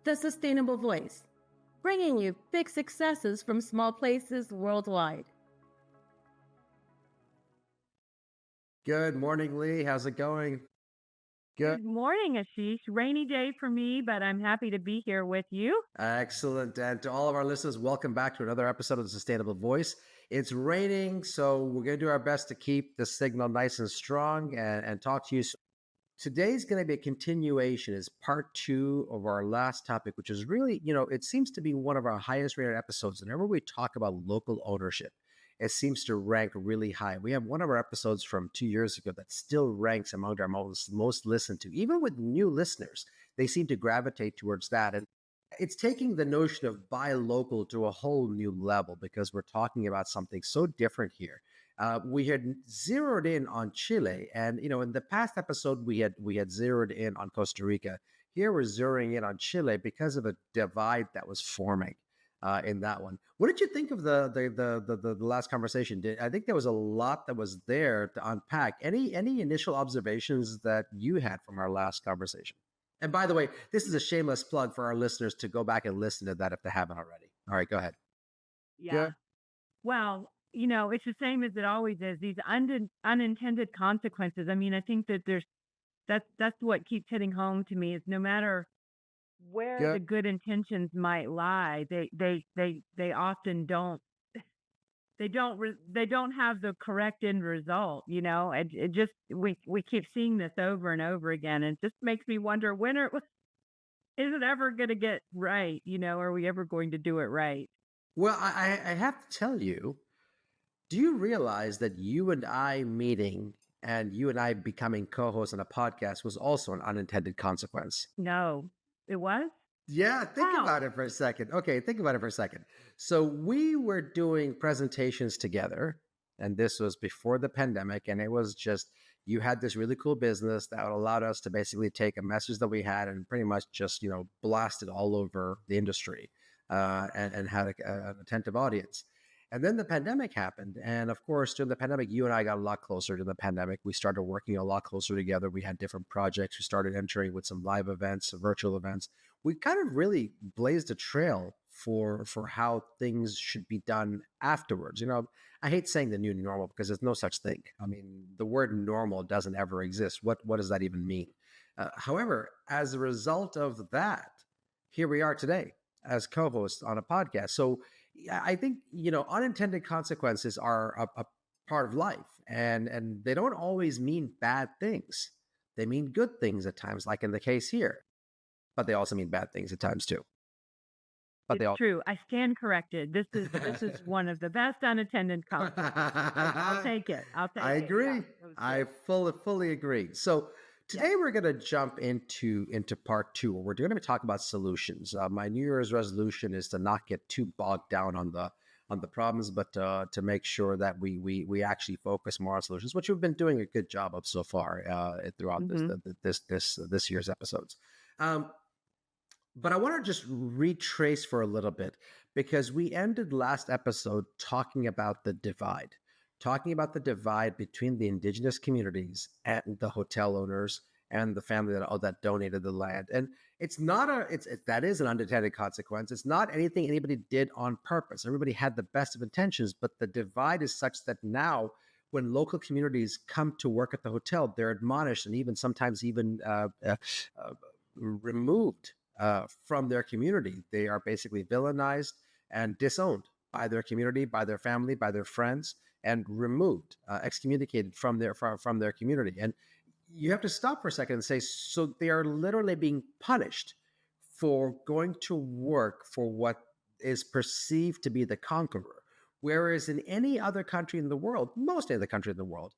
the sustainable voice, bringing you big successes from small places worldwide. Good morning, Leigh. How's it going? Good. Good morning, Ashish. Rainy day for me, but I'm happy to be here with you. Excellent. And to all of our listeners, welcome back to another episode of The Sustainable Voice. It's raining, so we're going to do our best to keep the signal nice and strong and talk to you. So today's going to be a continuation, is part two of our last topic, which is really, it seems to be one of our highest rated episodes. Whenever we talk about local ownership, it seems to rank really high. We have one of our episodes from 2 years ago that still ranks among our most listened to. Even with new listeners, they seem to gravitate towards that. And it's taking the notion of buy local to a whole new level because we're talking about something so different here. We had zeroed in on Chile, and in the past episode we had zeroed in on Costa Rica. Here we're zeroing in on Chile because of a divide that was forming in that one. What did you think of the last conversation? I think there was a lot that was there to unpack. Any initial observations that you had from our last conversation? And by the way, this is a shameless plug for our listeners to go back and listen to that if they haven't already. All right, go ahead. Yeah. Well, it's the same as it always is. These unintended consequences. I mean, I think that that's what keeps hitting home to me is no matter where the good intentions might lie, they often don't. They don't have the correct end result. It just we keep seeing this over and over again, and it just makes me wonder is it ever going to get right? Are we ever going to do it right? Well, I have to tell you, do you realize that you and I meeting and you and I becoming co-hosts on a podcast was also an unintended consequence? No, it was. Yeah, think How? about it for a second. Okay, think about it for a second. So we were doing presentations together, and this was before the pandemic, and it was just you had this really cool business that allowed us to basically take a message that we had and pretty much just blast it all over the industry, and had an attentive audience. And then the pandemic happened, and of course, during the pandemic, you and I got a lot closer. During the pandemic, we started working a lot closer together. We had different projects. We started entering with some live events, virtual events. We kind of really blazed a trail for how things should be done afterwards. I hate saying the new normal because there's no such thing. I mean, the word normal doesn't ever exist. What does that even mean? However, as a result of that, here we are today as co-hosts on a podcast. So I think unintended consequences are a part of life, and they don't always mean bad things. They mean good things at times, like in the case here. But they also mean bad things at times too. But It's true. I stand corrected. This is one of the best unintended consequences. I'll take it. I agree. I fully agree. So today we're going to jump into part two, where we're going to be talking about solutions. My New Year's resolution is to not get too bogged down on the problems, but to make sure that we actually focus more on solutions, which we've been doing a good job of so far throughout this year's episodes. But I want to just retrace for a little bit because we ended last episode talking about the divide between the indigenous communities and the hotel owners and the family that donated the land. And that is an unintended consequence. It's not anything anybody did on purpose. Everybody had the best of intentions, but the divide is such that now when local communities come to work at the hotel, they're admonished and even sometimes removed from their community. They are basically villainized and disowned by their community, by their family, by their friends, and removed, excommunicated from their community. And you have to stop for a second and say, so they are literally being punished for going to work for what is perceived to be the conqueror. Whereas in any other country in the world, most of the country in the world,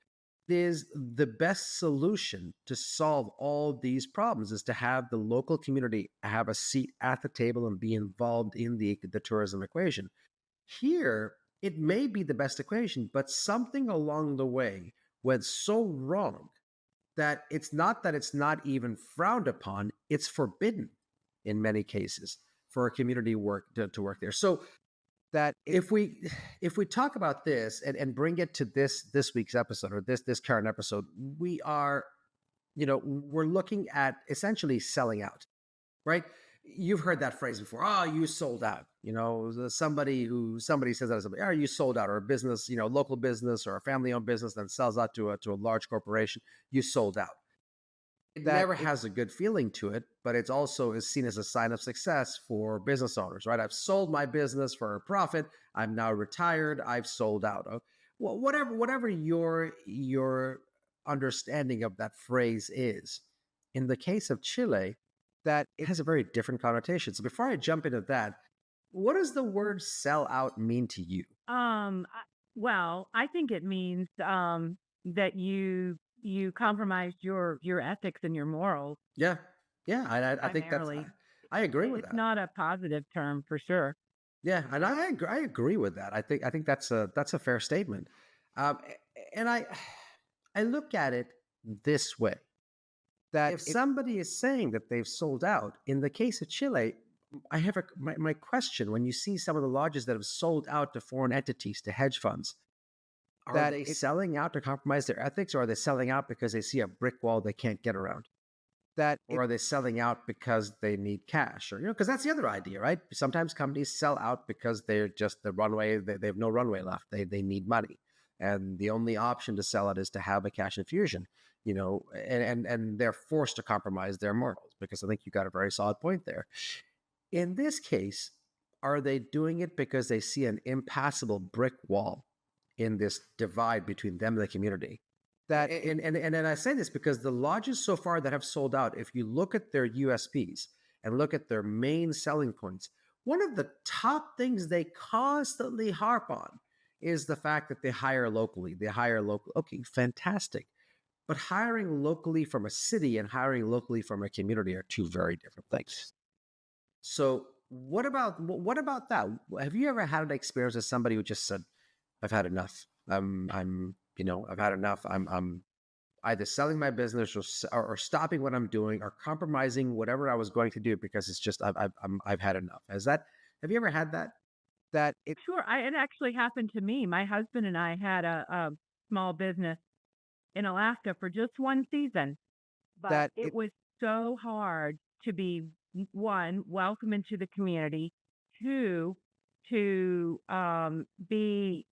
is the best solution to solve all these problems is to have the local community have a seat at the table and be involved in the tourism equation. Here, it may be the best equation, but something along the way went so wrong that it's not even frowned upon, it's forbidden in many cases for a community to work there. So that if we talk about this and bring it to this week's episode or this current episode, we're looking at essentially selling out, right? you've heard that phrase before. Oh, you sold out. Somebody says that to somebody. Oh, you sold out, or a business, local business or a family-owned business that sells out to a large corporation. You sold out. It never has a good feeling to it, but it's also is seen as a sign of success for business owners, right? I've sold my business for a profit. I'm now retired. I've sold out. Well, whatever your understanding of that phrase is, in the case of Chile, that it has a very different connotation. So before I jump into that, what does the word "sell out" mean to you? Well, I think it means that you compromised your ethics and your morals Yeah, yeah, I think primarily. I agree with It's that. not a positive term for sure. Yeah, and I agree with that. I think that's a fair statement. And I look at it this way: that if somebody is saying that they've sold out, in the case of Chile, I have my question: when you see some of the lodges that have sold out to foreign entities, to hedge funds, are they selling out to compromise their ethics, or are they selling out because they see a brick wall they can't get around? Or are they selling out because they need cash? Or, because that's the other idea, right? Sometimes companies sell out because they're just the runway, they have no runway left. They need money. And the only option to sell it is to have a cash infusion, and they're forced to compromise their morals, because I think you got a very solid point there. In this case, are they doing it because they see an impassable brick wall in this divide between them and the community? And I say this because the lodges so far that have sold out, if you look at their USPs and look at their main selling points, one of the top things they constantly harp on is the fact that they hire locally. They hire local. Okay, fantastic. But hiring locally from a city and hiring locally from a community are two very different things. So what about that? Have you ever had an experience with somebody who just said, "I've had enough. I've had enough. I'm either selling my business or stopping what I'm doing or compromising whatever I was going to do because it's just I've had enough." Have you ever had that? Sure, it actually happened to me. My husband and I had a small business in Alaska for just one season, but it was so hard to be one, welcome into the community, two, to be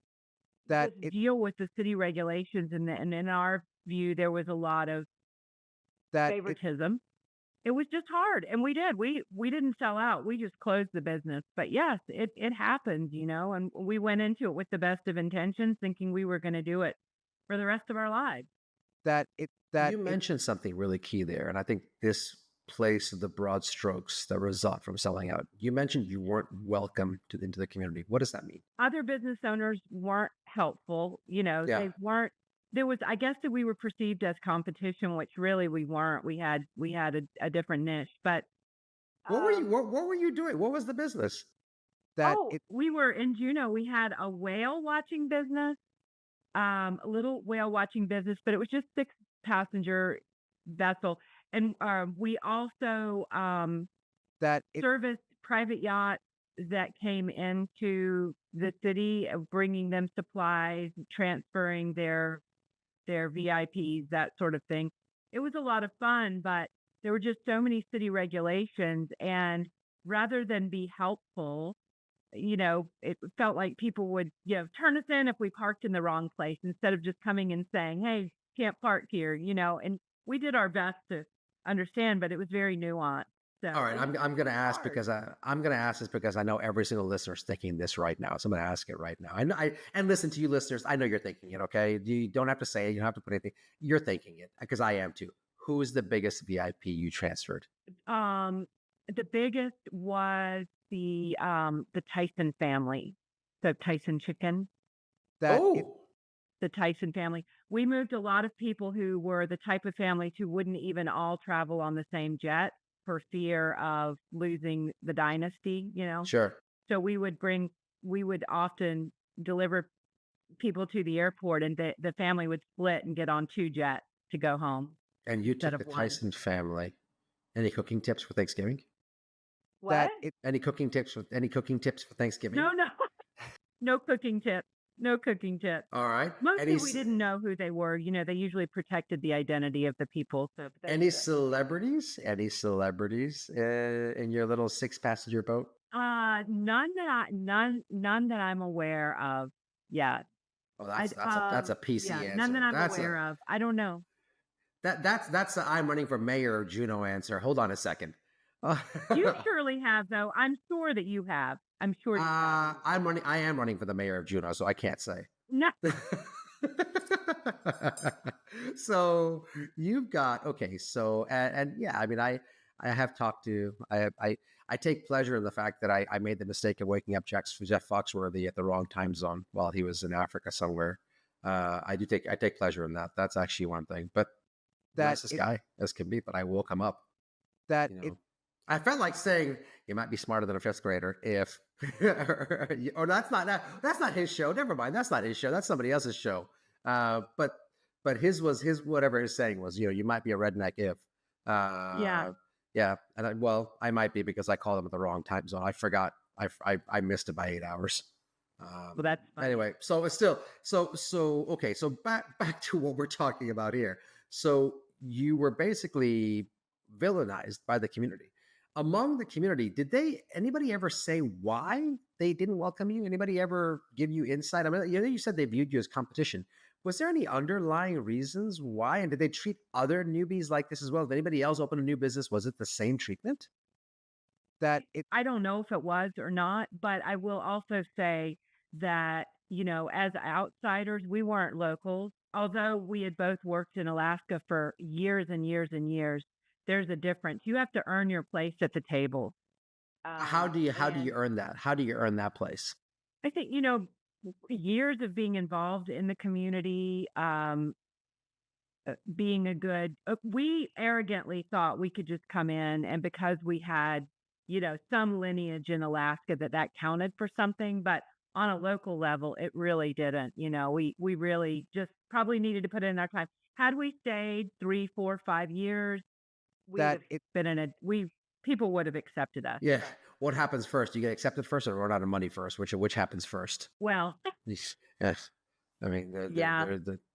deal with the city regulations, and in our view, there was a lot of favoritism. It was just hard, and we didn't sell out. We just closed the business. But yes, it happens, and we went into it with the best of intentions, thinking we were going to do it for the rest of our lives. You mentioned something really key there, and I think this plays to the broad strokes that result from selling out. You mentioned you weren't welcome into the community. What does that mean? Other business owners weren't helpful. Yeah. They weren't. There was, I guess, that we were perceived as competition, which really we weren't. We had a different niche, but What were you doing? What was the business? we were in Juneau. We had a whale watching business, a little whale watching business, but it was just 6-passenger vessel, and we also serviced private yachts that came into the city, bringing them supplies, transferring their VIPs, that sort of thing. It was a lot of fun, but there were just so many city regulations, and rather than be helpful, it felt like people would, turn us in if we parked in the wrong place, instead of just coming and saying, "Hey, can't park here," and we did our best to understand, but it was very nuanced. So All right, I'm going to ask because I'm going to ask this because I know every single listener is thinking this right now. So I'm going to ask it right now. And listen to you listeners. I know you're thinking it. Okay, you don't have to say it. You don't have to put anything. You're thinking it because I am too. Who is the biggest VIP you transferred? The biggest was the Tyson family, so Tyson Chicken. The Tyson family. We moved a lot of people who were the type of families who wouldn't even all travel on the same jet for fear of losing the dynasty, Sure. So we would often deliver people to the airport, and the family would split and get on 2 jets to go home. And you instead took of the one. Tyson family. Any cooking tips for Thanksgiving? What? Any cooking tips for Thanksgiving? No, no, no cooking tips. No cooking tips. All right. Mostly we didn't know who they were. They usually protected the identity of the people. So but Any celebrities? Any celebrities in your little 6-passenger boat? none that I'm aware of. Yeah. Oh, I that's a PC yeah, none that answer. I'm aware of. I don't know. That's the I'm running for mayor of Juneau answer. Hold on a second. You surely have though. I'm sure that you have. I'm sure you have. I am running for the mayor of Juneau, so I can't say. No. So you've got okay. So and yeah, I mean, I have talked to I take pleasure in the fact that I made the mistake of waking up Jeff Foxworthy at the wrong time zone while he was in Africa somewhere. I take pleasure in that. That's actually one thing. But nicest guy as can be. But I woke him up. I felt like saying you might be smarter than a fifth grader if, or that's not his show. Never mind, that's not his show. That's somebody else's show. But his was his whatever his saying was. You might be a redneck if. Yeah. Yeah, and I might be because I called him at the wrong time zone. I forgot. I missed it by 8 hours. Well, that's funny. Anyway. So it's still okay. So back to what we're talking about here. So you were basically villainized by the community. Among the community, did anybody ever say why they didn't welcome you? Anybody ever give you insight? I mean, you said they viewed you as competition. Was there any underlying reasons why? And did they treat other newbies like this as well? If anybody else opened a new business, was it the same treatment? I don't know if it was or not, but I will also say that, as outsiders, we weren't locals. Although we had both worked in Alaska for years and years and years, there's a difference. You have to earn your place at the table. How do you earn that? How do you earn that place? I think, years of being involved in the community, being we arrogantly thought we could just come in, and because we had, some lineage in Alaska, that counted for something, but on a local level, it really didn't. We really just probably needed to put in our time. Had we stayed 3, 4, 5 years, people would have accepted us. Yeah. What happens first? You get accepted first or run out of money first? Which happens first? Well, yes. I mean, yeah.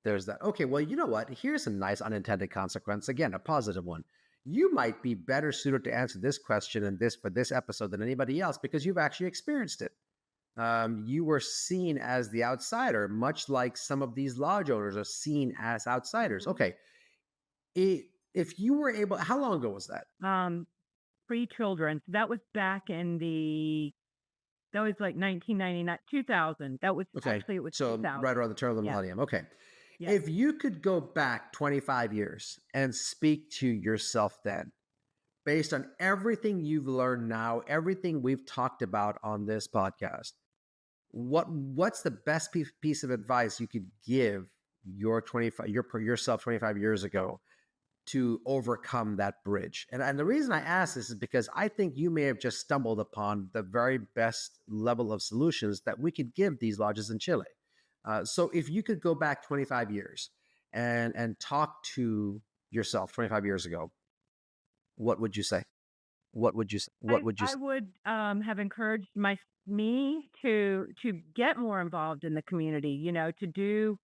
there's that. Okay, well, you know what? Here's a nice unintended consequence. Again, a positive one. You might be better suited to answer this question and for this episode than anybody else because you've actually experienced it. You were seen as the outsider, much like some of these lodge owners are seen as outsiders. Okay. If you were able, how long ago was that? Pre-children. So that was back that was like 1999, 2000. That was actually, it was so 2000. right around the turn of the millennium. Okay. Yeah. If you could go back 25 years and speak to yourself then, based on everything you've learned now, everything we've talked about on this podcast, what's the best piece of advice you could give yourself 25 years ago to overcome that bridge? And the reason I ask this is because I think you may have just stumbled upon the very best level of solutions that we could give these lodges in Chile. So if you could go back 25 years and talk to yourself 25 years ago, what would you say? What would you say? I would have encouraged me to get more involved in the community, to do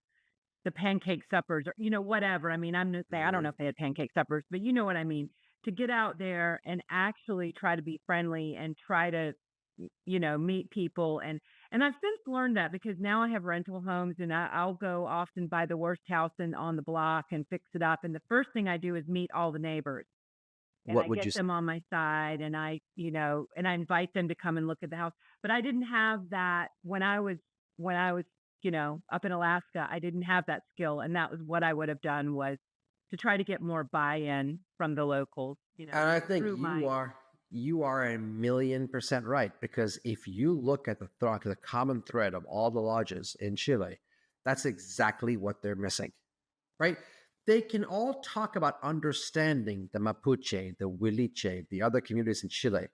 the pancake suppers or, whatever. I mean, I don't know if they had pancake suppers, but you know what I mean, to get out there and actually try to be friendly and try to, meet people. And I've since learned that because now I have rental homes and I'll go often buy the worst house on the block and fix it up. And the first thing I do is meet all the neighbors. And What I would get you say? them on my side and I invite them to come and look at the house. But I didn't have that when I was, up in Alaska. I didn't have that skill. And that was what I would have done, was to try to get more buy-in from the locals, And I think you are 1,000,000% right, because if you look at the common thread of all the lodges in Chile, that's exactly what they're missing, right? They can all talk about understanding the Mapuche, the Huiliche, the other communities in Chile,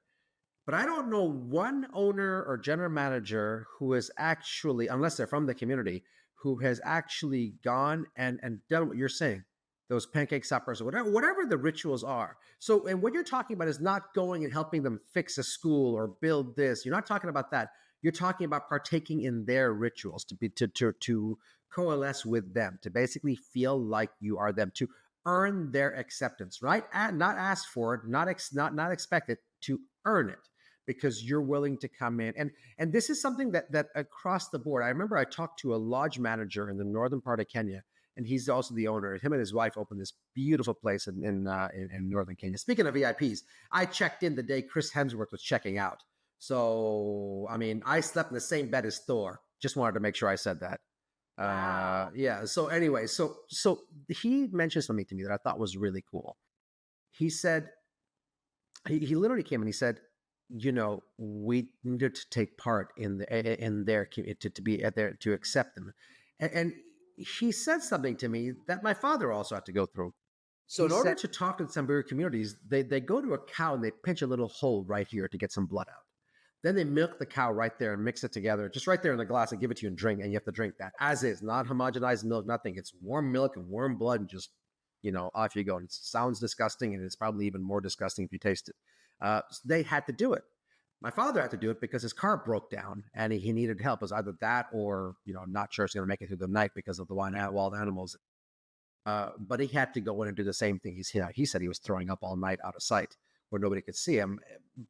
but I don't know one owner or general manager who has actually, unless they're from the community, who has actually gone and done what you're saying, those pancake suppers or whatever the rituals are. So, and what you're talking about is not going and helping them fix a school or build this. You're not talking about that. You're talking about partaking in their rituals, to coalesce with them, to basically feel like you are them, to earn their acceptance, right? Not ask for it, not expect it, to earn it, because you're willing to come in. And this is something that across the board. I remember I talked to a lodge manager in the northern part of Kenya, and he's also the owner. Him and his wife opened this beautiful place in northern Kenya. Speaking of VIPs, I checked in the day Chris Hemsworth was checking out. So I mean, I slept in the same bed as Thor. Just wanted to make sure I said that. Wow. Yeah. So anyway, so he mentioned something to me that I thought was really cool. He said he literally came and he said, we needed to take part in their to be at there to accept them, and he said something to me that my father also had to go through. So in order to talk to the Samburu communities, they go to a cow and they pinch a little hole right here to get some blood out. Then they milk the cow right there and mix it together, just right there in the glass, and give it to you and drink. And you have to drink that as is, not homogenized milk, nothing. It's warm milk and warm blood, and just off you go. And it sounds disgusting, and it's probably even more disgusting if you taste it. They had to do it. My father had to do it because his car broke down and he needed help. It was either that or, not sure he's going to make it through the night because of the wild animals. But he had to go in and do the same thing. He said he was throwing up all night out of sight where nobody could see him.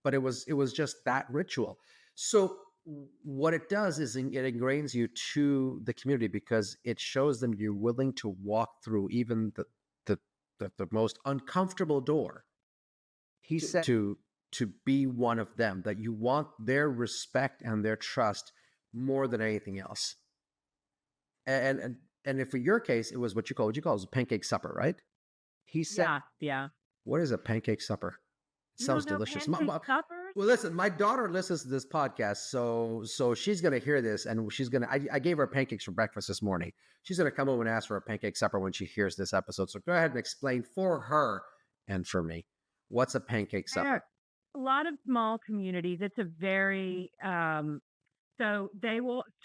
But it was just that ritual. So what it does is it ingrains you to the community because it shows them you're willing to walk through even the most uncomfortable door. He said to be one of them, that you want their respect and their trust more than anything else. And if for your case, it was what you call it was a pancake supper, right? He said, Yeah. what is a pancake supper? It You sounds don't know delicious. pancake suppers? Well, listen, my daughter listens to this podcast, so she's gonna hear this, and I gave her pancakes for breakfast this morning. She's gonna come home and ask for a pancake supper when she hears this episode. So go ahead and explain for her and for me, what's a pancake supper? A lot of small communities, it's a very so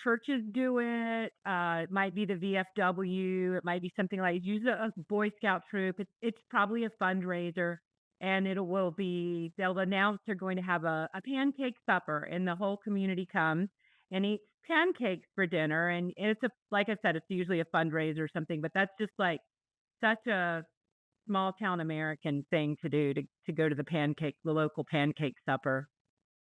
churches do it. It might be the VFW. It might be something like use a Boy Scout troop. It's probably a fundraiser, and they'll announce they're going to have a pancake supper, and the whole community comes and eats pancakes for dinner. And like I said, it's usually a fundraiser or something. But that's just like such a small town American thing to do, to go to the local pancake supper.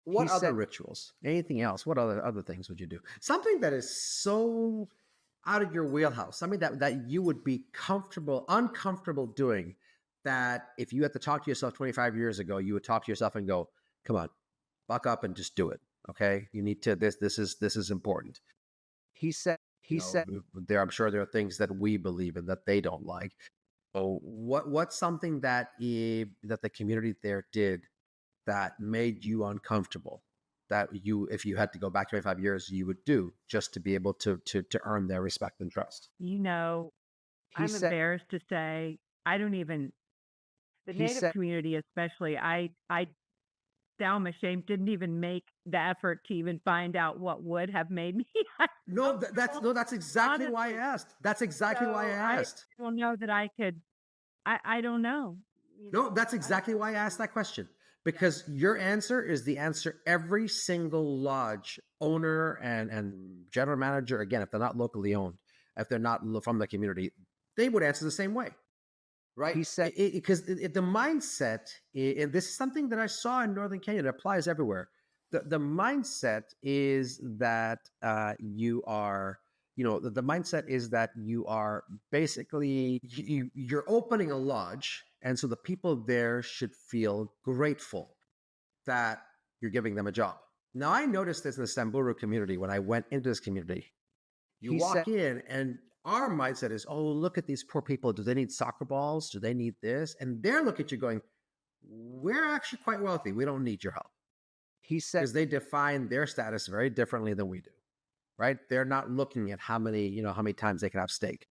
What other rituals? Anything else? What other things would you do? Something that is so out of your wheelhouse, something that you would be uncomfortable doing, that if you had to talk to yourself 25 years ago, you would talk to yourself and go, come on, buck up and just do it. Okay. You need to, this is important. He said, I'm sure there are things that we believe in that they don't like. So what's something that that the community there did that made you uncomfortable, that if you had to go back 25 years, you would do, just to be able to earn their respect and trust? I'm embarrassed to say, I don't even, the Native community especially, I now I'm ashamed, didn't even make the effort to even find out what would have made me That's exactly why I asked. That's exactly why I asked. I don't know that I could. I don't know. No, that's exactly why I asked that question. Because your answer is the answer every single lodge owner and general manager, again, if they're not locally owned, if they're not from the community, they would answer the same way. Right? He said, because the mindset, and this is something that I saw in Northern Kenya, it applies everywhere. The mindset is that you are, the mindset is that you are basically, you're opening a lodge. And so the people there should feel grateful that you're giving them a job. Now, I noticed this in the Samburu community when I went into this community. You walk in and our mindset is, oh, look at these poor people. Do they need soccer balls? Do they need this? And they're looking at you going, we're actually quite wealthy. We don't need your help. He said, because they define their status very differently than we do, right? They're not looking at how many times they can have steak,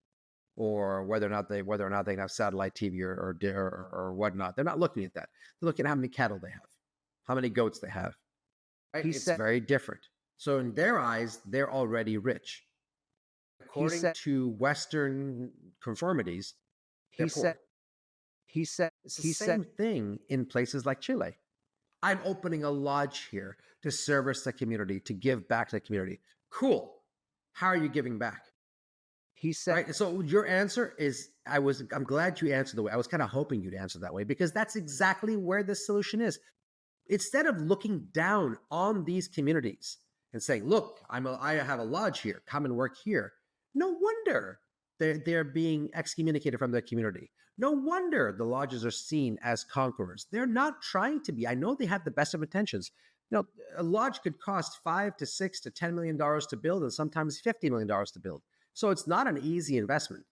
or whether or not they can have satellite TV or whatnot. They're not looking at that. They're looking at how many cattle they have, how many goats they have. Right? It's very different. So in their eyes, they're already rich. According to Western conformities, he said it's the same thing in places like Chile. I'm opening a lodge here to service the community, to give back to the community. Cool. How are you giving back? He said, Right. So your answer is, I'm glad you answered the way I was kind of hoping you'd answer that way, because that's exactly where the solution is. Instead of looking down on these communities and saying, look, I have a lodge here, come and work here. No wonder they're being excommunicated from their community. No wonder the lodges are seen as conquerors. They're not trying to be. I know they have the best of intentions. A lodge could cost $5 to $6 to $10 million to build, and sometimes $50 million to build. So it's not an easy investment.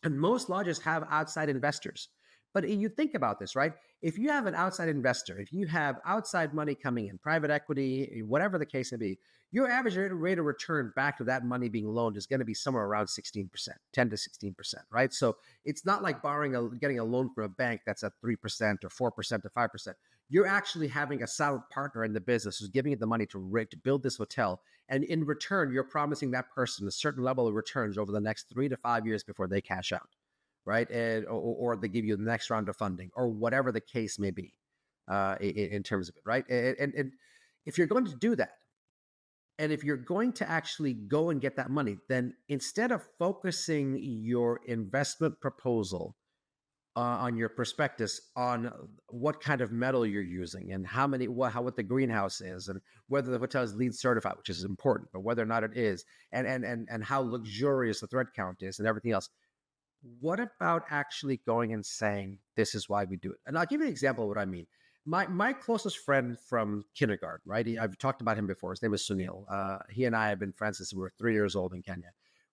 And most lodges have outside investors. But you think about this, right? If you have an outside investor, if you have outside money coming in, private equity, whatever the case may be, your average rate of return back to that money being loaned is going to be somewhere around 16%, 10 to 16%, right? So it's not like getting a loan from a bank that's at 3% or 4% to 5%. You're actually having a solid partner in the business who's giving you the money to build this hotel. And in return, you're promising that person a certain level of returns over the next 3 to 5 years before they cash out, right? Or they give you the next round of funding, or whatever the case may be, in terms of it, right? And if you're going to do that, and if you're going to actually go and get that money, then instead of focusing your investment proposal on your prospectus on what kind of metal you're using and what the greenhouse is, and whether the hotel is LEED certified, which is important, but whether or not it is, and how luxurious the thread count is and everything else. What about actually going and saying, this is why we do it? And I'll give you an example of what I mean. My closest friend from kindergarten, right? I've talked about him before. His name is Sunil. He and I have been friends since we were 3 years old in Kenya.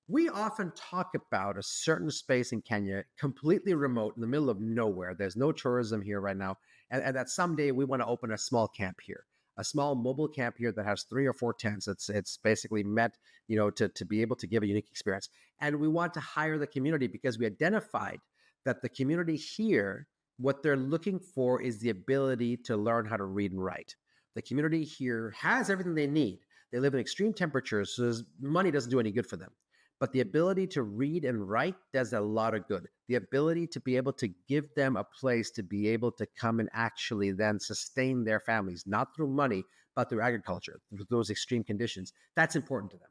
We often talk about a certain space in Kenya, completely remote, in the middle of nowhere. There's no tourism here right now. And that someday we want to open a small camp here, a small mobile camp here that has 3 or 4 tents. It's basically meant, to be able to give a unique experience. And we want to hire the community because we identified that the community here, what they're looking for is the ability to learn how to read and write. The community here has everything they need. They live in extreme temperatures, so money doesn't do any good for them. But the ability to read and write does a lot of good. The ability to be able to give them a place to be able to come and actually then sustain their families, not through money, but through agriculture, through those extreme conditions. That's important to them,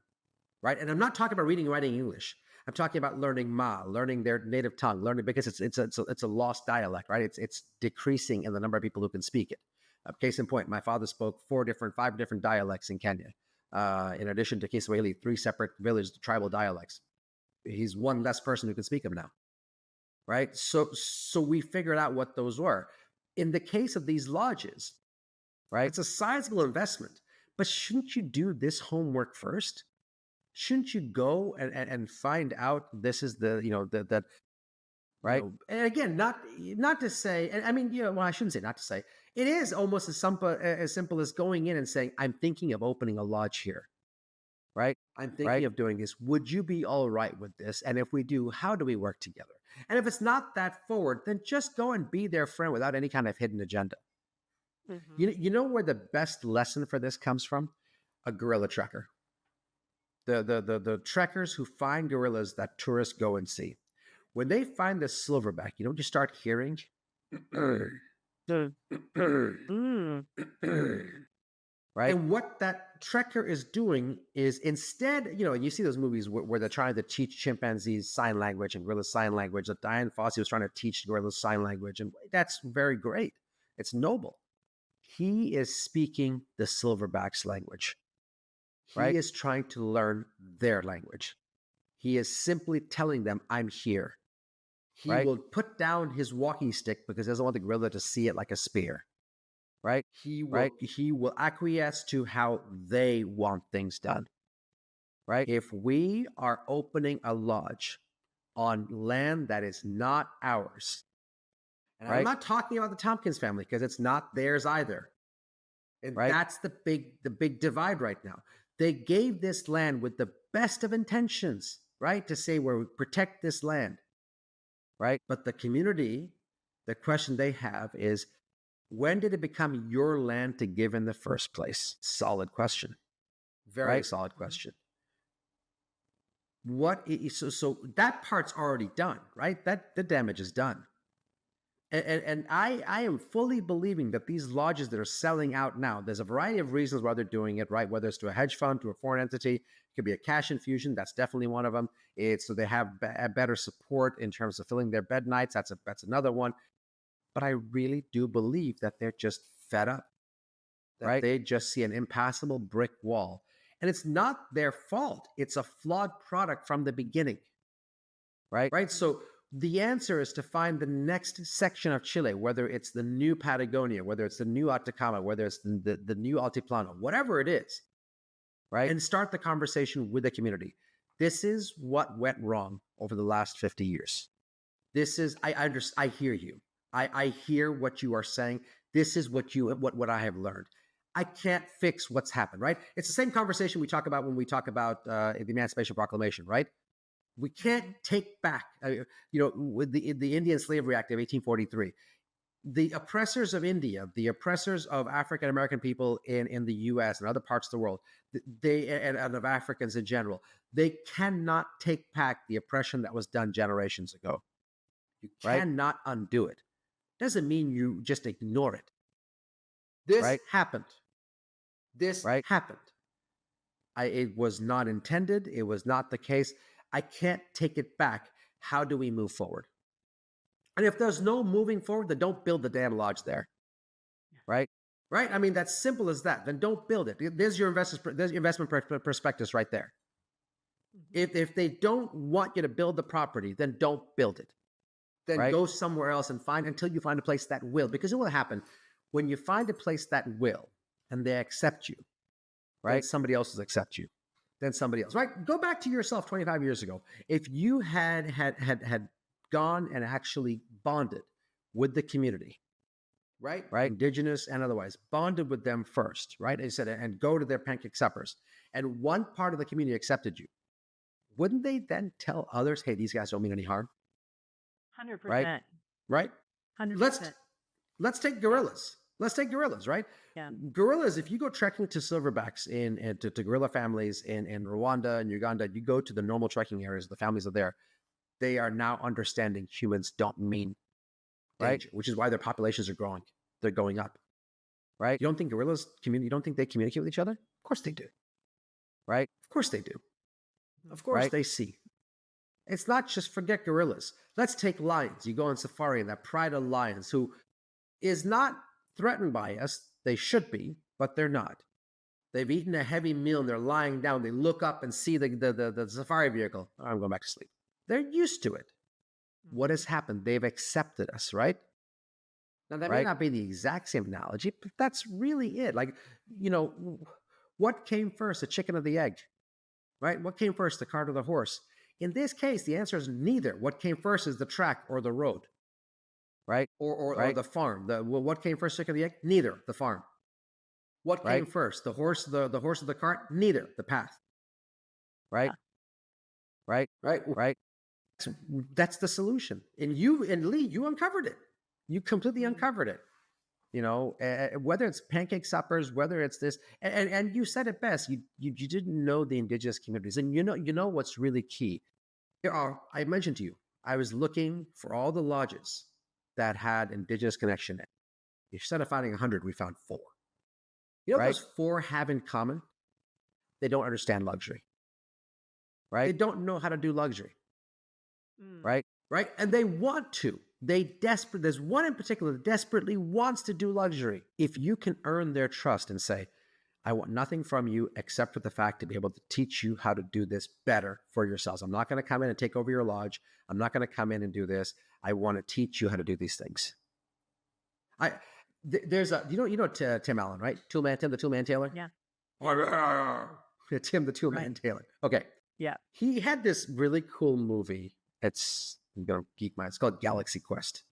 right? And I'm not talking about reading and writing English. I'm talking about learning Ma, learning their native tongue, learning because it's a lost dialect, right? It's decreasing in the number of people who can speak it. Case in point, my father spoke 5 different dialects in Kenya. In addition to Kiswahili, 3 separate village tribal dialects. He's one less person who can speak them now, right? So we figured out what those were. In the case of these lodges, right, it's a sizable investment, but shouldn't you do this homework first? Shouldn't you go and find out this is that right? And again, not to say, and I mean, well, I shouldn't say not to say. It is almost as simple as going in and saying, I'm thinking of opening a lodge here, right? I'm thinking of doing this. Would you be all right with this? And if we do, how do we work together? And if it's not that forward, then just go and be their friend without any kind of hidden agenda. Mm-hmm. You know where the best lesson for this comes from? A gorilla trekker. The trekkers who find gorillas that tourists go and see. When they find the silverback, you start hearing. Right? And what that trekker is doing is instead, you see those movies where they're trying to teach chimpanzees sign language and gorillas sign language. That Dian Fossey was trying to teach gorillas sign language, and that's very great. It's noble. He is speaking the silverback's language. Right? He is trying to learn their language. He is simply telling them, I'm here. He will put down his walking stick because he doesn't want the gorilla to see it like a spear. Right? He will acquiesce to how they want things done. Right? If we are opening a lodge on land that is not ours, and I'm not talking about the Tompkins family because it's not theirs either. And that's the big divide right now. They gave this land with the best of intentions, right? To say we protect this land. Right? But the community, the question they have is, when did it become your land to give in the first place? Solid question. Very solid question. So that part's already done, right? That the damage is done. And I am fully believing that these lodges that are selling out now, there's a variety of reasons why they're doing it, right? Whether it's to a hedge fund, to a foreign entity, it could be a cash infusion. That's definitely one of them. It's so they have a better support in terms of filling their bed nights. That's another one. But I really do believe that they're just fed up, that Right. they just see an impassable brick wall. And it's not their fault. It's a flawed product from the beginning, Right. right? So the answer is to find the next section of Chile, whether it's the new Patagonia, whether it's the new Atacama, whether it's the new Altiplano, whatever it is, Right. and start the conversation with the community. This is what went wrong over the last 50 years. This is, I hear you. I hear what you are saying. This is what I have learned. I can't fix what's happened, right? It's the same conversation we talk about when we talk about the Emancipation Proclamation, right? We can't take back, with the Indian Slavery Act of 1843. The oppressors of India, the oppressors of African American people in the U.S. and other parts of the world, and of Africans in general, they cannot take back the oppression that was done generations ago. You Right. cannot undo it. Doesn't mean you just ignore it. This Right. happened. This Right. happened. It was not intended. It was not the case. I can't take it back. How do we move forward? And if there's no moving forward, then don't build the damn lodge there. Right. Right? I mean, that's simple as that. Then don't build it. There's your investment prospectus right there. If they don't want you to build the property, then don't build it. Then Right. go somewhere else and until you find a place that will. Because it will happen when you find a place that will and they accept you. Then Right. somebody else will accept you. Then somebody else. Right? Go back to yourself 25 years ago. If you had gone and actually bonded with the community, right? Right. Indigenous and otherwise, bonded with them first, right? They said, and go to their pancake suppers. And one part of the community accepted you. Wouldn't they then tell others, hey, these guys don't mean any harm? 100%. Right? 100%. Let's take gorillas. Let's take gorillas, right? Yeah. Gorillas, if you go trekking to silverbacks to gorilla families in Rwanda and Uganda, you go to the normal trekking areas, the families are there. They are now understanding humans don't mean Right. danger, which is why their populations are growing. They're going up. Right. You don't think gorillas you don't think they communicate with each other? Of course they do. Right. Of course they do. Of course Right. they see. It's not just forget gorillas. Let's take lions. You go on safari and that pride of lions who is not threatened by us. They should be, but they're not. They've eaten a heavy meal and they're lying down. They look up and see the safari vehicle. Oh, I'm going back to sleep. They're used to it. What has happened? They've accepted us, right? Now, that may Right. not be the exact same analogy, but that's really it. Like, what came first, the chicken or the egg? Right? What came first, the cart or the horse? In this case, the answer is neither. What came first is the track or the road, Right. or Right. the farm. What came first, chicken or the egg? Neither. The farm. What came Right. first, the horse, the horse or the cart? Neither. The path. Right. Right. Right? Right. That's the solution. And Leigh, you uncovered it. You completely uncovered it. Whether it's pancake suppers, whether it's this, and you said it best. You didn't know the indigenous communities, and you know what's really key. I mentioned to you, I was looking for all the lodges that had indigenous connection. Instead of finding 100, we found 4. You know what Right. those 4 have in common? They don't understand luxury. They Right. don't know how to do luxury. Right. Right? And they want to. There's one in particular that desperately wants to do luxury. If you can earn their trust and say, I want nothing from you except for the fact to be able to teach you how to do this better for yourselves. I'm not going to come in and take over your lodge. I'm not going to come in and do this. I want to teach you how to do these things. There's Tim Allen, right? Tim the Toolman Taylor? Yeah. Tim the Toolman Taylor. Okay. Yeah. He had this really cool movie. I'm gonna geek my. It's called Galaxy Quest.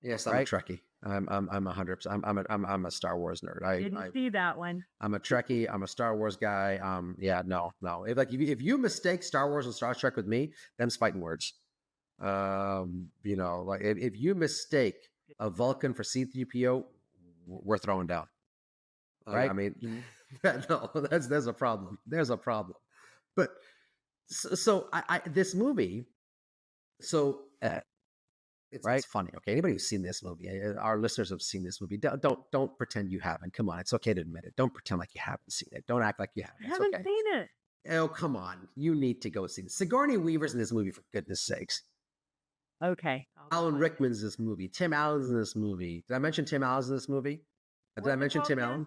Yes, I'm Right. a Trekkie. I'm 100%. I'm a Star Wars nerd. Didn't see that one. I'm a Trekkie. I'm a Star Wars guy. Yeah, no. If you mistake Star Wars and Star Trek with me, them's fighting words. Like if you mistake a Vulcan for C-3PO, we're throwing down. Right. I mean, no, there's a problem. There's a problem. But so I this movie. So It's right? funny. Okay, anybody who's seen this movie, our listeners have seen this movie. Don't pretend you haven't. Come on, it's okay to admit it. Don't pretend like you haven't seen it. Don't act like you haven't. I It's haven't okay. seen it. Oh, come on. You need to go see it. Sigourney Weaver's in this movie, for goodness sakes. Okay. Alan Rickman's in this movie. Tim Allen's in this movie. Did I mention Tim Allen's in this movie? Did I What's it mention called Tim again? Allen?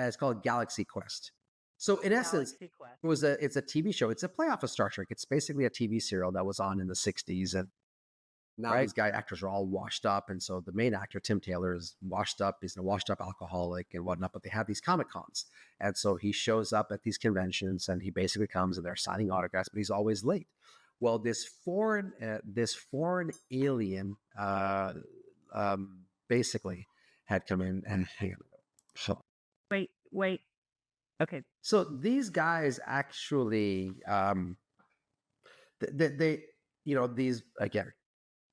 It's called Galaxy Quest. So in essence, Galaxy Quest. it's a TV show. It's a playoff of Star Trek. It's basically a TV serial that was on in the 60s. And now Right. these actors are all washed up. And so the main actor, Tim Taylor, is washed up. He's a washed up alcoholic and whatnot, but they have these Comic Cons. And so he shows up at these conventions and he basically comes and they're signing autographs, but he's always late. Well, this foreign alien basically had come in and hang on. So Wait. Okay. So these guys actually, they these again,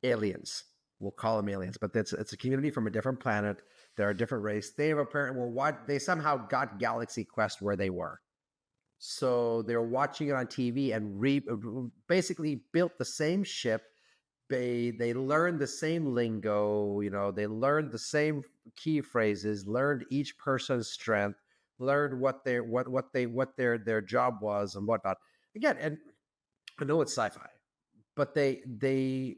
aliens. We'll call them aliens, but it's a community from a different planet. They're a different race. They have apparently they somehow got Galaxy Quest where they were. So they're watching it on TV and basically built the same ship. They learned the same lingo. They learned the same key phrases. Learned each person's strength. Learned what their job was and whatnot. Again, and I know it's sci-fi, but they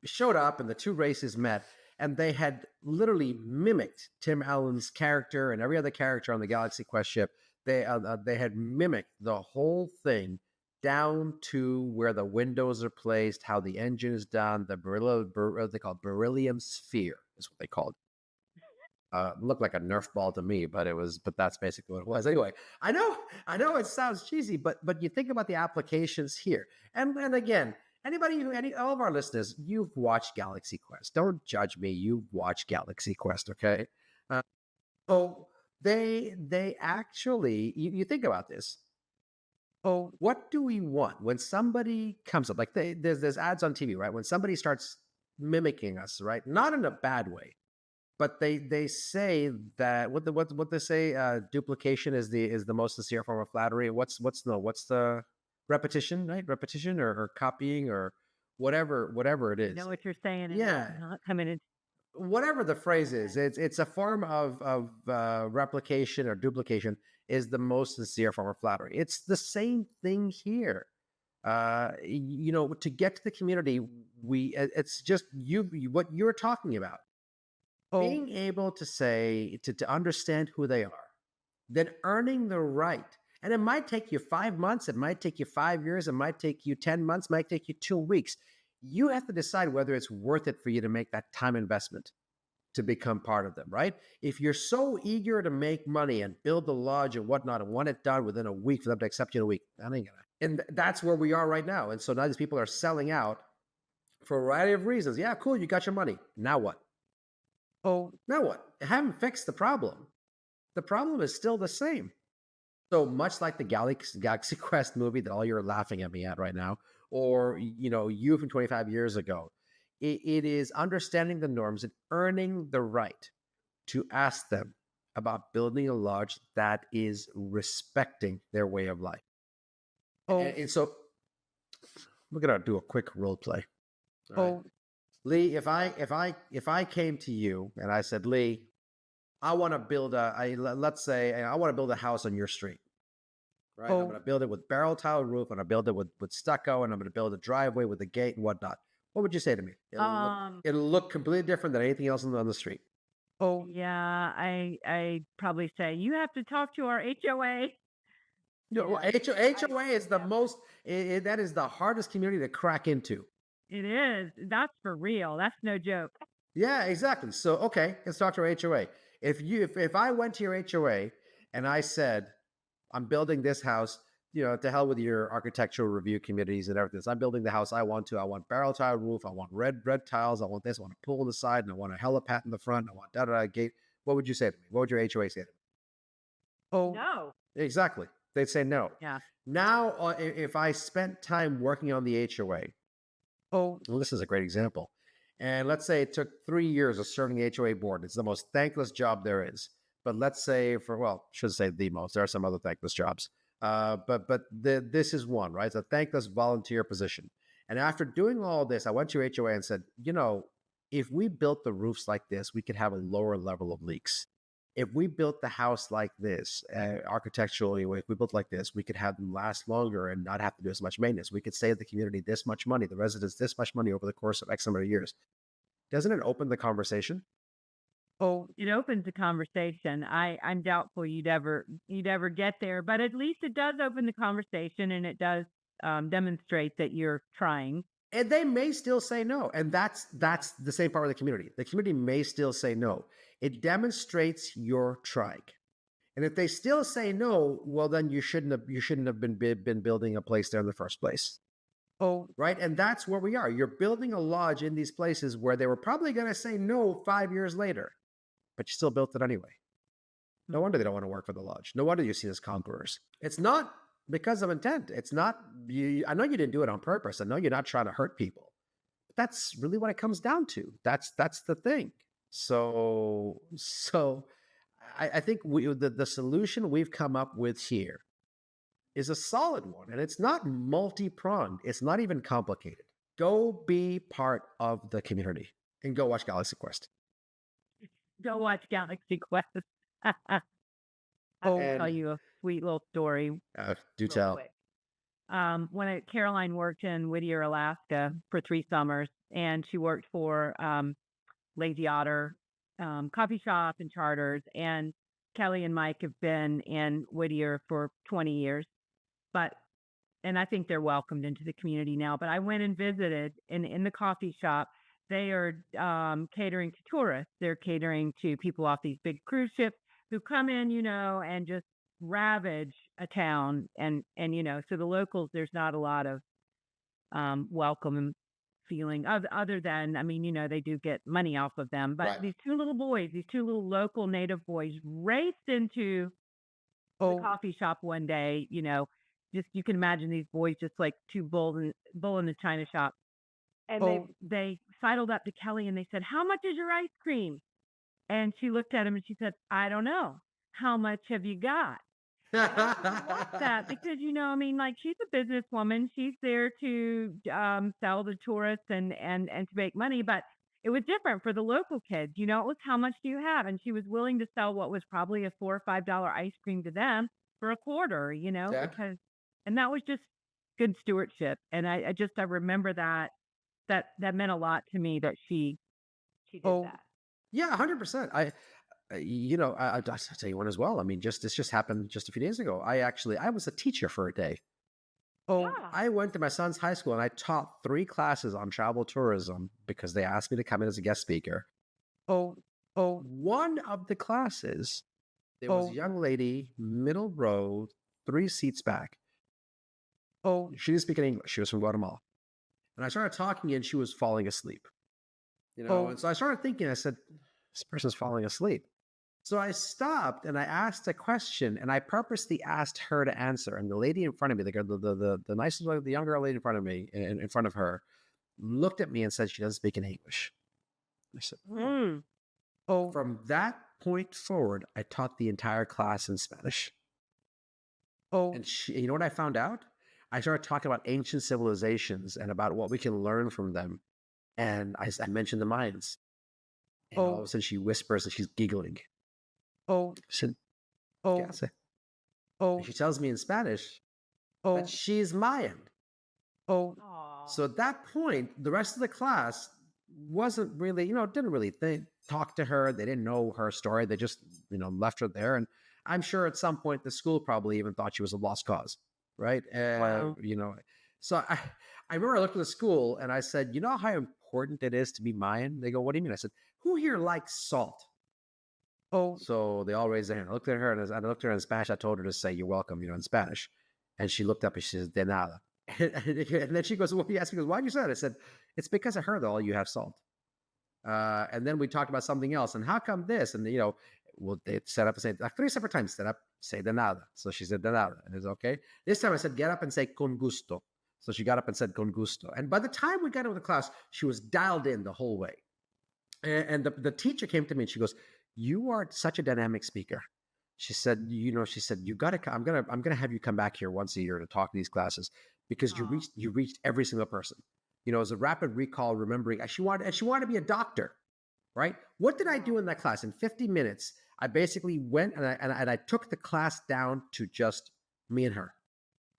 showed up and the two races met, and they had literally mimicked Tim Allen's character and every other character on the Galaxy Quest ship. They had mimicked the whole thing down to where the windows are placed, how the engine is done, what they call beryllium sphere is what they called it. Looked like a Nerf ball to me, but that's basically what it was. Anyway, I know it sounds cheesy, but you think about the applications here. And again, all of our listeners, you've watched Galaxy Quest. Don't judge me. You've watched Galaxy Quest, okay? So they actually, you think about this. Oh, what do we want when somebody comes up? Like there's ads on TV, right? When somebody starts mimicking us, right? Not in a bad way. But they say that what they say duplication is the most sincere form of flattery. What's the repetition, right? Repetition or copying or whatever it I is. know what you're saying. And Yeah. it's not coming in. Whatever the phrase is, it's a form of replication or duplication is the most sincere form of flattery. It's the same thing here. To get to the community, it's just what you're talking about. Being able to say, to understand who they are, then earning the right. And it might take you 5 months, it might take you 5 years, it might take you 10 months, it might take you 2 weeks. You have to decide whether it's worth it for you to make that time investment to become part of them, right? If you're so eager to make money and build the lodge and whatnot and want it done within a week for them to accept you in a week, that ain't gonna. And that's where we are right now. And so now these people are selling out for a variety of reasons. Yeah, cool, you got your money. Now what? Oh, now what? I haven't fixed the problem. The problem is still the same. So much like the Galaxy Quest movie that all you're laughing at me at right now, or you from 25 years ago, it is understanding the norms and earning the right to ask them about building a lodge that is respecting their way of life. Oh, and so we're gonna do a quick role play. All right. Leigh, if I came to you and I said, Leigh, I want to build let's say I want to build a house on your street, right? I'm going to build it with barrel tile roof, and I build it with stucco, and I'm going to build a driveway with a gate and whatnot. What would you say to me? It'll look completely different than anything else on the street. Yeah, I probably say you have to talk to our HOA. HOA is the most. That is the hardest community to crack into. It is. That's for real. That's no joke. Yeah, exactly. So, okay, let's talk to our HOA. If I went to your HOA and I said, I'm building this house, to hell with your architectural review committees and everything. So I'm building the house I want to. I want barrel tile roof. I want red tiles. I want this. I want a pool on the side, and I want a helipad in the front. I want da gate. What would you say to me? What would your HOA say to me? No. Exactly. They'd say no. Yeah. Now, if I spent time working on the HOA, well, this is a great example. And let's say it took 3 years of serving the HOA board. It's the most thankless job there is. But let's say should say the most. There are some other thankless jobs. But this is one, right? It's a thankless volunteer position. And after doing all this, I went to your HOA and said, if we built the roofs like this, we could have a lower level of leaks. If we built the house like this, architecturally, if we built like this, we could have them last longer and not have to do as much maintenance. We could save the community this much money, the residents this much money over the course of X number of years. Doesn't it open the conversation? It opens the conversation. I'm doubtful you'd ever get there, but at least it does open the conversation, and it does demonstrate that you're trying. And they may still say no. And that's the same part of the community. The community may still say no. It demonstrates you're trying. And if they still say no, well, then you shouldn't have been building a place there in the first place. Right. And that's where we are. You're building a lodge in these places where they were probably going to say no 5 years later, but you still built it anyway. No wonder they don't want to work for the lodge. No wonder you see as conquerors. It's not because of intent. It's not you. I know you didn't do it on purpose. I know you're not trying to hurt people. But that's really what it comes down to. That's the thing. So I think the solution we've come up with here is a solid one, and it's not multi-pronged. It's not even complicated. Go be part of the community and go watch Galaxy Quest. Go watch Galaxy Quest. I will tell And you a sweet little story do real tell. quick. When Caroline worked in Whittier, Alaska for 3 summers, and she worked for Lazy Otter coffee shop and charters, and Kelly and Mike have been in Whittier for 20 years, and I think they're welcomed into the community now. But I went and visited in the coffee shop. They are catering to tourists. They're catering to people off these big cruise ships who come in, and just ravage a town. And so the locals, there's not a lot of welcome feeling other than, they do get money off of them. But Right. these two little local native boys raced into the coffee shop one day, just you can imagine these boys just like two bull in the china shop. And they sidled up to Kelly and they said, "How much is your ice cream?" And she looked at him and she said, "I don't know. How much have you got?" Want that because she's a businesswoman. She's there to sell to tourists and to make money. But it was different for the local kids. It was how much do you have? And she was willing to sell what was probably a $4 or $5 ice cream to them for a quarter. Yeah. And that was just good stewardship. And I remember that meant a lot to me that she did that. Yeah, 100%. I'll tell you one as well. This just happened just a few days ago. I was a teacher for a day. Yeah. I went to my son's high school and I taught 3 classes on travel tourism because they asked me to come in as a guest speaker. One of the classes, there was a young lady, middle row, 3 seats back. She didn't speak in English. She was from Guatemala. And I started talking and she was falling asleep. And so I started thinking, I said, this person's falling asleep. So I stopped and I asked a question, and I purposely asked her to answer. And the lady in front of me, the nicest, the younger lady in front of me, in front of her, looked at me and said she doesn't speak in English. I said, From that point forward, I taught the entire class in Spanish. And you know what I found out? I started talking about ancient civilizations and about what we can learn from them. And I mentioned the Mayans. And all of a sudden she whispers and she's giggling. I said, ¿Qué hace? And she tells me in Spanish that she's Mayan. Aw. So at that point, the rest of the class wasn't really, didn't really talk to her. They didn't know her story. They just, left her there. And I'm sure at some point the school probably even thought she was a lost cause. Right. Wow. So I remember I looked at the school and I said, you know how important it is to be Mayan? They go, what do you mean? I said, who here likes salt? So they all raised their hand. I looked at her and I looked at her in Spanish. I told her to say, you're welcome, in Spanish. And she looked up and she says, de nada. And then she goes, well, he asked me, why'd you say that? I said, it's because I heard that all you have salt. And then we talked about something else. And how come this? And, well, they set up and say, like 3 separate times, set up, say de nada. So she said de nada. And it's okay. This time I said, get up and say con gusto. So she got up and said con gusto. And by the time we got into the class, she was dialed in the whole way. And the teacher came to me and she goes, you are such a dynamic speaker. She said, you got to, I'm going to have you come back here once a year to talk to these classes because you reached every single person. You know, it was a rapid recall, remembering. And she wanted to be a doctor, right? What did I do in that class? In 50 minutes, I basically went and I took the class down to just me and her.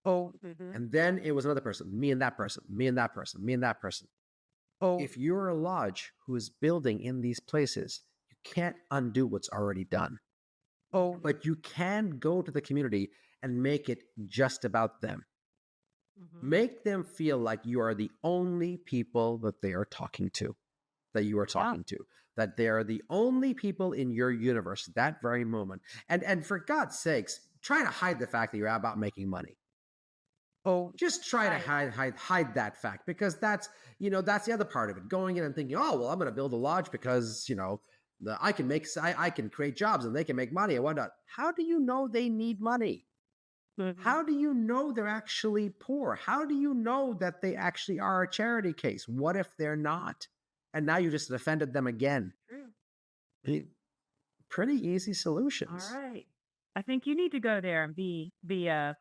Oh, And then it was another person, me and that person, me and that person, me and that person. oh, If you're a lodge who is building in these places, you can't undo what's already done. oh, But you can go to the community and make it just about them. Make them feel like you are the only people that they are talking to, that you are talking to, that they are the only people in your universe at that very moment. And for God's sakes, try to hide the fact that you're about making money. oh, Just try to hide that fact, because that's the other part of it. Going in and thinking, oh well, I'm going to build a lodge because I can create jobs and they can make money and whatnot. How do you know they need money? How do you know they're actually poor? How do you know that they actually are a charity case? What if they're not? And now you just offended them again. True. Pretty easy solutions. All right. I think you need to go there and be a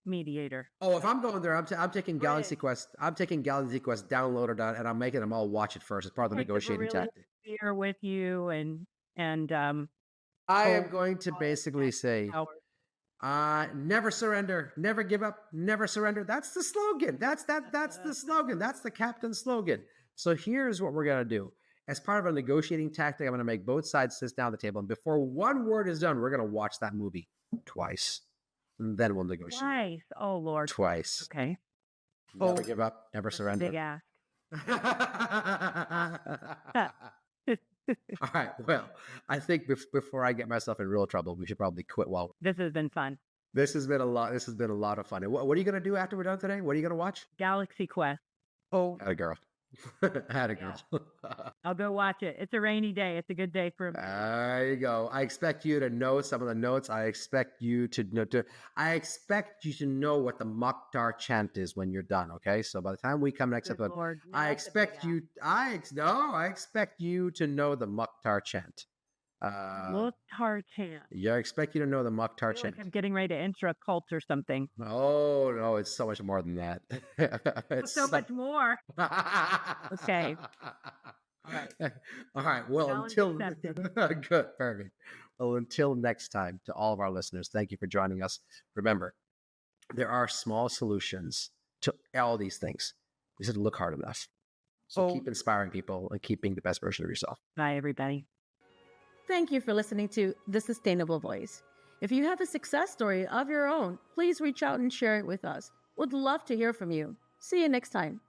mediator. Oh, if I'm going there, I'm taking Galaxy Quest. I'm taking Galaxy Quest downloaded and I'm making them all watch it first as part of the Take the negotiating really tactic. Here with you and I am going to basically say, help. never surrender, never give up, never surrender. That's the slogan. That's the slogan. That's the captain's slogan. So here's what we're gonna do. As part of a negotiating tactic, I'm gonna make both sides sit down at the table, and before one word is done, we're gonna watch that movie twice, and then we'll negotiate. Twice. Oh Lord. Twice. Okay. Never give up, never surrender. Big ask. All right. Well, I think before I get myself in real trouble, we should probably quit while. This has been fun. This has been a lot. This has been a lot of fun. And what are you going to do after we're done today? What are you going to watch? Galaxy Quest. oh, Had a girl. Had a girl. I'll go watch it. It's a rainy day. It's a good day for me. There you go. I expect you to know some of the notes. I expect you to know. I expect you to know what the Mokhtar chant is when you're done. Okay. So by the time we come next Good episode, Lord. I expect you. I expect you to know the Mokhtar chant. Mukhtar chant. Yeah, I expect you to know the Mokhtar I feel chant. like I'm getting ready to enter a cult or something. Oh no, it's so much more than that. It's So much more. Okay. All right. All right. Well, Challenge until accepted. good, perfect. Well, until next time, to all of our listeners, thank you for joining us. Remember, there are small solutions to all these things. We just have to look hard enough. So Oh. keep inspiring people and keep being the best version of yourself. Bye, everybody. Thank you for listening to The Sustainable Voice. If you have a success story of your own, please reach out and share it with us. Would love to hear from you. See you next time.